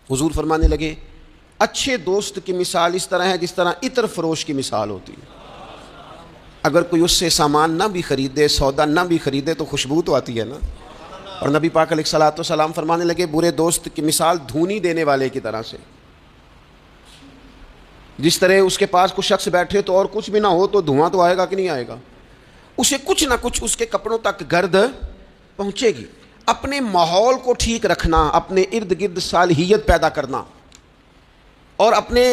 حضور فرمانے لگے اچھے دوست کی مثال اس طرح ہے جس طرح عطر فروش کی مثال ہوتی ہے. اگر کوئی اس سے سامان نہ بھی خریدے، سودا نہ بھی خریدے، تو خوشبو تو آتی ہے نا. اور نبی پاک علیہ الصلوۃ والسلام فرمانے لگے برے دوست کی مثال دھونی دینے والے کی طرح سے. جس طرح اس کے پاس کوئی شخص بیٹھے تو اور کچھ بھی نہ ہو تو دھواں تو آئے گا کہ نہیں آئے گا، اسے کچھ نہ کچھ اس کے کپڑوں تک گرد پہنچے گی. اپنے ماحول کو ٹھیک رکھنا، اپنے ارد گرد صالحیت پیدا کرنا اور اپنے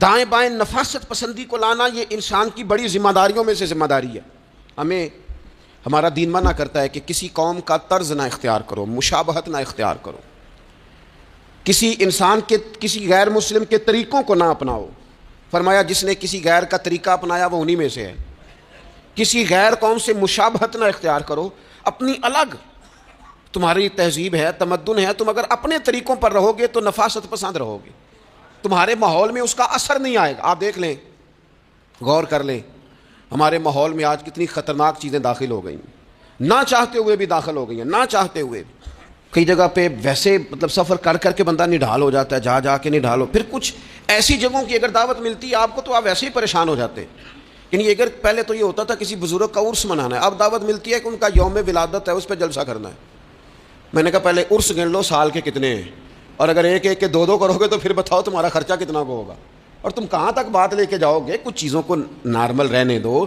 دائیں بائیں نفاست پسندی کو لانا، یہ انسان کی بڑی ذمہ داریوں میں سے ذمہ داری ہے. ہمیں ہمارا دین منع کرتا ہے کہ کسی قوم کا طرز نہ اختیار کرو، مشابہت نہ اختیار کرو، کسی انسان کے، کسی غیر مسلم کے طریقوں کو نہ اپناؤ. فرمایا جس نے کسی غیر کا طریقہ اپنایا وہ انہی میں سے ہے. کسی غیر قوم سے مشابہت نہ اختیار کرو، اپنی الگ تمہاری تہذیب ہے، تمدن ہے، تم اگر اپنے طریقوں پر رہو گے تو نفاست پسند رہو گے، تمہارے ماحول میں اس کا اثر نہیں آئے گا. آپ دیکھ لیں، غور کر لیں، ہمارے ماحول میں آج کتنی خطرناک چیزیں داخل ہو گئی ہیں، نہ چاہتے ہوئے بھی داخل ہو گئی ہیں، نہ چاہتے ہوئے بھی. کئی جگہ پہ ویسے مطلب سفر کر کر کے بندہ نڈھال ہو جاتا ہے، جا جا کے نڈھال ہو. پھر کچھ ایسی جگہوں کی اگر دعوت ملتی ہے آپ کو تو آپ ویسے ہی پریشان ہو جاتے ہیں. یعنی اگر پہلے تو یہ ہوتا تھا کسی بزرگ کا عرس منانا ہے، اب دعوت ملتی ہے کہ ان کا یوم ولادت ہے، اس پہ جلسہ کرنا ہے. میں نے کہا پہلے عرس گن لو سال کے کتنے ہیں، اور اگر ایک ایک کے دو دو کرو گے تو پھر بتاؤ تمہارا خرچہ کتنا کو ہوگا، اور تم کہاں تک بات لے کے جاؤ گے. کچھ چیزوں کو نارمل رہنے دو.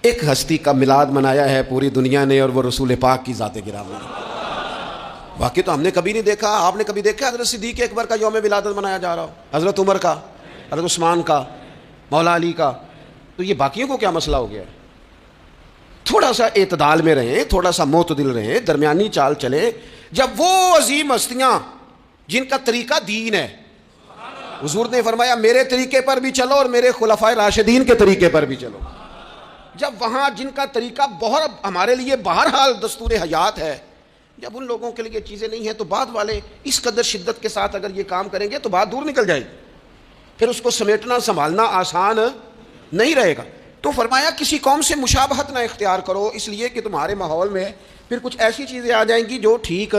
ایک ہستی کا میلاد منایا ہے پوری دنیا نے، اور وہ رسول پاک کی ذات گرامی ہے. باقی تو ہم نے کبھی نہیں دیکھا. آپ نے کبھی دیکھا حضرت صدیق اکبر کا یوم ولادت منایا جا رہا ہو، حضرت عمر کا، حضرت عثمان کا، مولا علی کا؟ تو یہ باقیوں کو کیا مسئلہ ہو گیا ہے؟ تھوڑا سا اعتدال میں رہیں، تھوڑا سا معتدل رہیں، درمیانی چال چلیں. جب وہ عظیم ہستیاں جن کا طریقہ دین ہے، حضور نے فرمایا میرے طریقے پر بھی چلو اور میرے خلفائے راشدین کے طریقے پر بھی چلو، جب وہاں جن کا طریقہ بہت ہمارے لیے بہرحال دستور حیات ہے، جب ان لوگوں کے لیے چیزیں نہیں ہیں تو بعد والے اس قدر شدت کے ساتھ اگر یہ کام کریں گے تو بات دور نکل جائے گی، پھر اس کو سمیٹنا سنبھالنا آسان نہیں رہے گا. تو فرمایا کسی قوم سے مشابہت نہ اختیار کرو، اس لیے کہ تمہارے ماحول میں پھر کچھ ایسی چیزیں آ جائیں گی جو ٹھیک.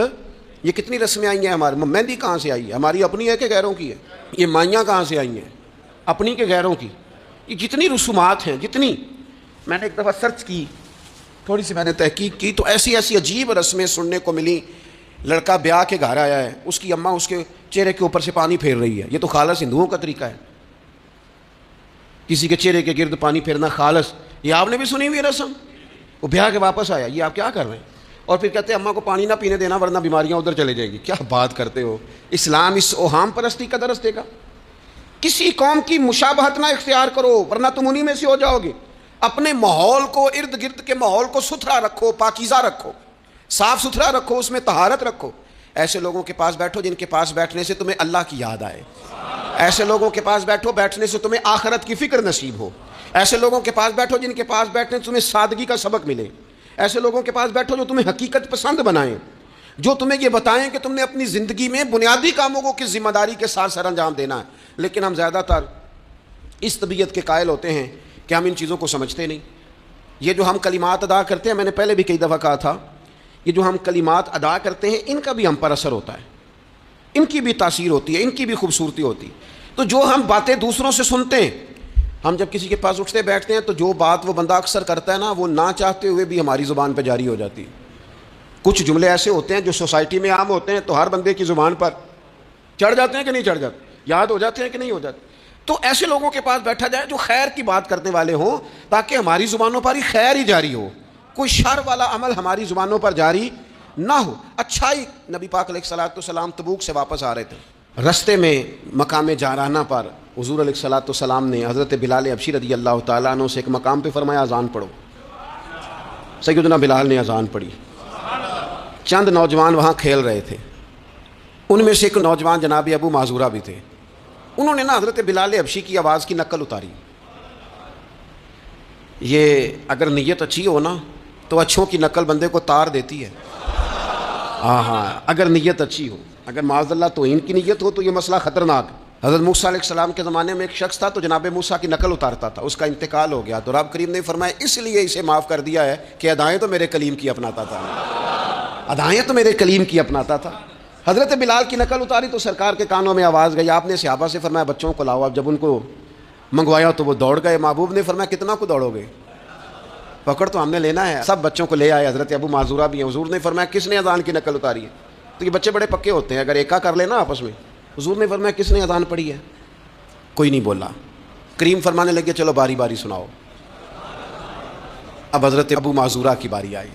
یہ کتنی رسمیں آئی ہیں ہمارے، مہندی کہاں سے آئی ہے؟ ہماری اپنی ہے کہ غیروں کی ہے؟ یہ مائیاں کہاں سے آئی ہیں؟ اپنی کہ غیروں کی؟ یہ جتنی رسومات ہیں، جتنی میں نے ایک دفعہ سرچ کی، تھوڑی سی میں نے تحقیق کی تو ایسی ایسی عجیب رسمیں سننے کو ملی. لڑکا بیاہ کے گھر آیا ہے، اس کی اماں اس کے چہرے کے اوپر سے پانی پھیر رہی ہے. یہ تو خالص ہندوؤں کا طریقہ ہے، کسی کے چہرے کے گرد پانی پھیرنا خالص. یہ آپ نے بھی سنی ہوئی رسم؟ وہ بیاہ کے واپس آیا، یہ آپ کیا کر رہے ہیں؟ اور پھر کہتے ہیں اماں کو پانی نہ پینے دینا ورنہ بیماریاں ادھر چلے جائیں گی. کیا بات کرتے ہو؟ اسلام اس اوہام پرستی کا درس دے گا؟ کسی قوم کی مشابہت نہ اختیار کرو ورنہ تم انہی میں سے ہو جاؤ گے. اپنے ماحول کو، ارد گرد کے ماحول کو ستھرا رکھو، پاکیزہ رکھو، صاف ستھرا رکھو، اس میں طہارت رکھو. ایسے لوگوں کے پاس بیٹھو جن کے پاس بیٹھنے سے تمہیں اللہ کی یاد آئے. ایسے لوگوں کے پاس بیٹھو بیٹھنے سے تمہیں آخرت کی فکر نصیب ہو. ایسے لوگوں کے پاس بیٹھو جن کے پاس بیٹھنے سے تمہیں سادگی کا سبق ملے. ایسے لوگوں کے پاس بیٹھو جو تمہیں حقیقت پسند بنائیں، جو تمہیں یہ بتائیں کہ تم نے اپنی زندگی میں بنیادی کاموں کو کس ذمہ داری کے ساتھ سر انجام دینا ہے. لیکن ہم زیادہ تر اس طبیعت کے قائل ہوتے ہیں کہ ہم ان چیزوں کو سمجھتے نہیں. یہ جو ہم کلمات ادا کرتے ہیں، میں نے پہلے بھی کئی دفعہ کہا تھا، یہ جو ہم کلمات ادا کرتے ہیں ان کا بھی ہم پر اثر ہوتا ہے، ان کی بھی تاثیر ہوتی ہے، ان کی بھی خوبصورتی ہوتی ہے. تو جو ہم باتیں دوسروں سے سنتے ہیں، ہم جب کسی کے پاس اٹھتے بیٹھتے ہیں تو جو بات وہ بندہ اکثر کرتا ہے نا، وہ نہ چاہتے ہوئے بھی ہماری زبان پہ جاری ہو جاتی ہے. کچھ جملے ایسے ہوتے ہیں جو سوسائٹی میں عام ہوتے ہیں تو ہر بندے کی زبان پر چڑھ جاتے ہیں کہ نہیں چڑھ جاتے، یاد ہو جاتے ہیں کہ نہیں ہو جاتے. تو ایسے لوگوں کے پاس بیٹھا جائے جو خیر کی بات کرنے والے ہوں، تاکہ ہماری زبانوں پر ہی خیر ہی جاری ہو، کوئی شر والا عمل ہماری زبانوں پر جاری نہ ہو. اچھائی. نبی پاک علیہ الصلوۃ والسلام تبوک سے واپس آ رہے تھے، رستے میں مقام جارانہ پر حضور علیہ الصلوۃ والسلام نے حضرت بلال حبشی رضی اللہ تعالیٰ عنہ سے ایک مقام پہ فرمایا اذان پڑھو. سیدنا بلال نے اذان پڑھی. چند نوجوان وہاں کھیل رہے تھے، ان میں سے ایک نوجوان جناب ابو معذورہ بھی تھے. انہوں نے نا حضرت بلال حبشی کی آواز کی نقل اتاری. یہ اگر نیت اچھی ہو نا تو اچھوں کی نقل بندے کو تار دیتی ہے. ہاں اگر نیت اچھی ہو، اگر معاذ اللہ توہین کی نیت ہو تو یہ مسئلہ خطرناک. حضرت موسیٰ علیہ السلام کے زمانے میں ایک شخص تھا تو جناب موسیٰ کی نقل اتارتا تھا، اس کا انتقال ہو گیا تو رب کریم نے فرمایا اس لیے اسے معاف کر دیا ہے کہ ادائیں تو میرے کلیم کی اپناتا تھا، ادائیں تو میرے کلیم کی اپناتا تھا. حضرت بلال کی نقل اتاری تو سرکار کے کانوں میں آواز گئی. آپ نے صحابہ سے فرمایا بچوں کو لاؤ. اب جب ان کو منگوایا تو وہ دوڑ گئے. محبوب نے فرمایا کتنا کو دوڑو گے, پکڑ تو ہم نے لینا ہے. سب بچوں کو لے آئے. حضرت ابو معذورہ بھی ہیں. حضور نے فرمایا کس نے اذان کی نقل اتاری ہے؟ تو یہ بچے بڑے پکے ہوتے ہیں, اگر ایکا کر لینا آپس میں. حضور نے فرمایا کس نے اذان پڑھی ہے؟ کوئی نہیں بولا. کریم فرمانے لگے چلو باری باری سناؤ. اب حضرت ابو معذورہ کی باری آئی.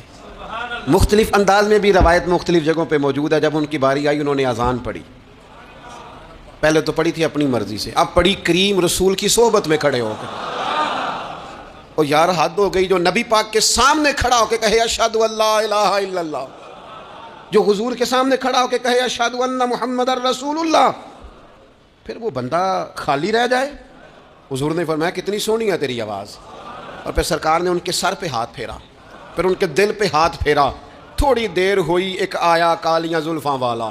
مختلف انداز میں بھی روایت مختلف جگہوں پہ موجود ہے. جب ان کی باری آئی انہوں نے اذان پڑھی. پہلے تو پڑھی تھی اپنی مرضی سے, اب پڑھی کریم رسول کی صحبت میں کھڑے ہو کے. اور یار حد ہو گئی, جو نبی پاک کے سامنے کھڑا ہو کے کہے اشہد ان لا الہ الا اللہ, جو حضور کے سامنے کھڑا ہو کے کہے اشہد ان محمد الرسول اللہ, پھر وہ بندہ خالی رہ جائے. حضور نے فرمایا کتنی سونی ہے تیری آواز. اور پھر سرکار نے ان کے سر پہ ہاتھ پھیرا, پھر ان کے دل پہ ہاتھ پھیرا. تھوڑی دیر ہوئی ایک آیا کالیاں زلفاں والا.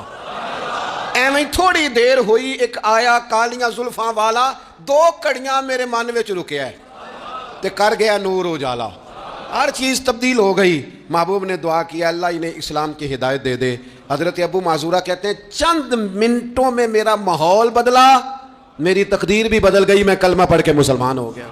ایویں تھوڑی دیر ہوئی ایک آیا کالیاں زلفاں والا. 2 کڑیاں میرے من وچ رکیا ہے تے کر گیا نور اجالا. ہر چیز تبدیل ہو گئی. محبوب نے دعا کیا اللہ انہیں اسلام کی ہدایت دے دے. حضرت ابو معذورہ کہتے ہیں چند منٹوں میں میرا ماحول بدلا, میری تقدیر بھی بدل گئی, میں کلمہ پڑھ کے مسلمان ہو گیا.